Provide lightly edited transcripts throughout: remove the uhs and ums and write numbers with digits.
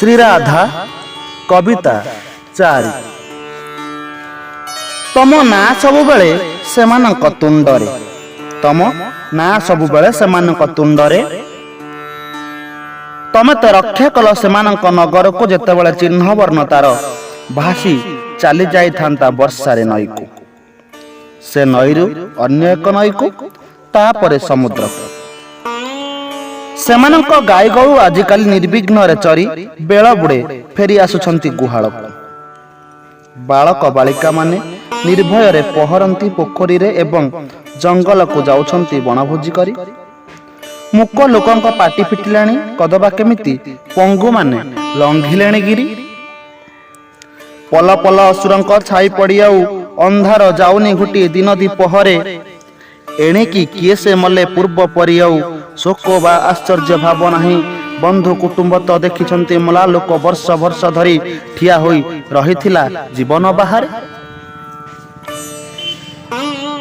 श्रीराधा कविता 4 तम ना सबुबले सेमानक तुंडरे तम ना सबुबले सेमानक तुंडरे तमे तो रक्षा कल सेमानक नगर को जेतेबेले चिन्ह वर्ण तार भासी चली जाई थांता वर्षारे नई को से नईरु अन्य एक नई को तापरे समुद्र को सेमानक गाई गरु आजिकाली निर्विघ्न रे चरी बेल बुड़े फेरी आसुछंती गुहाल को बालक बालिका माने निर्भय रे पहरंती पोखरी रे एवं जंगल को जाउछंती बनभोजी करी मुक लोकंक पाटी फिटिलाणी कदबा केमिति पंगु माने लंघिलेणी गिरी पल पल असुरंक छाई पड़ियाऊ अंधार जाउनी घुटी दिन दीपहरे एणिकी किए से मले पूर्व परियाऊ शोक बा आश्चर्य भाव नाही बंधु कुटुंब तो देखिछंती मला लोक वर्ष वर्ष धरी ठिया होई रहिथिला जीवन बाहर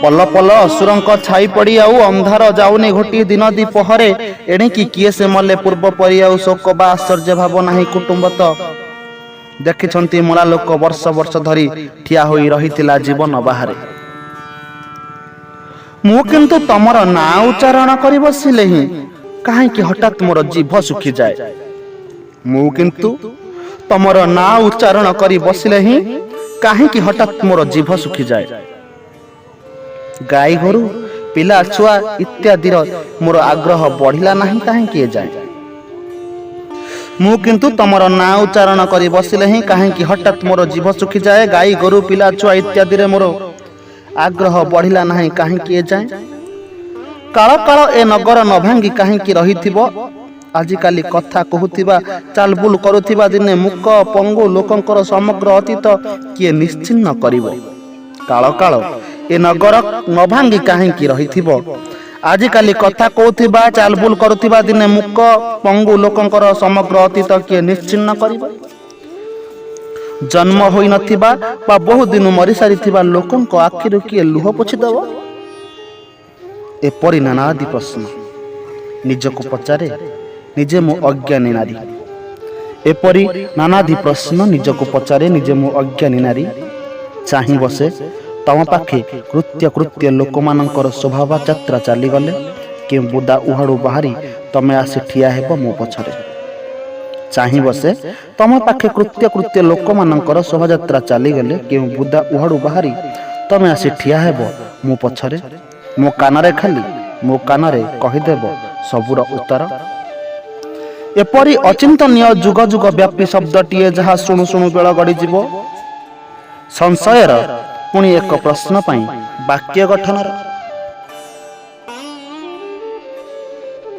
पल पल असुरंक छाई पड़ियाऊ अंधार जाउनी घोटी दिन दीपहरे एणिकी किए से मले पूर्व परियाऊ शोक बा आश्चर्य भाव नाही कुटुंब तो देखिछंती मला लोक वर्ष वर्ष धरी ठिया होई रहिथिला जीवन बाहर मु किंतु तमर ना उच्चारण करि बसिले ही काहे कि हठात मोर जीभ सुखी जाए मु किंतु तमर ना उच्चारण करि बसिले ही काहे कि हठात मोर जीभ सुखी जाए गाई गोरु पिला छुआ इत्यादि मोर आग्रह बढ़िला नाही काहे कि जाए मु किंतु तमर ना उच्चारण करि बसिले ही काहे कि हठात मोर जीभ सुखी जाए गाई गोरु पिला छुआ इत्यादि रे मोर आग्रह बढ़िला नाही काहे कि जाए काल काल ए नगर न भांगी काहे कि रहिथिबो आजिकाली कथा कहूथिबा चालबुल करूथिबा दिने मुक पंगु लोकंकर समग्र अतीत किए निश्चिन्न करिवो काल काल ए नगर न भांगी काहे कि रहिथिबो आजिकाली कथा कहूथिबा चालबुल करूथिबा दिने मुक पंगु लोकंकर समग्र अतीत किए निश्चिन्न करिवो जन्म होई नथिबा बा बहु दिन मरी सारिथिबा लोकंक आखिरु किए लुह पोछि देबो एपरि नानादि प्रश्न निजको पचारे निजे मु अज्ञानी नारी एपरि नानादि प्रश्न निजको पचारे निजे मु अज्ञानी नारी चाहि बसे तम पाखे कृत्य कृत्य लोकमानंकर स्वभाव यात्रा चली गले के बुदा उहाड़ू बाहरी तमे आसी ठिया हेबो मो पछरे चाहि बसे तम पाखे कृत्य कृत्य लोकमानंकर शोभायात्रा चली गले के बुदा उहाड़ू बाहरी तमे आसी ठिया हेबो मो पछरे मो कानरे खाली मो कानरे कहिदेब सबुर उत्तर एपरी अचिंतनीय जुग जुग व्यापी शब्दटीए जहा शुणु शुणु बेल गड़ी जीवो संशयर पुणी एक प्रश्न पाई वाक्य गठनर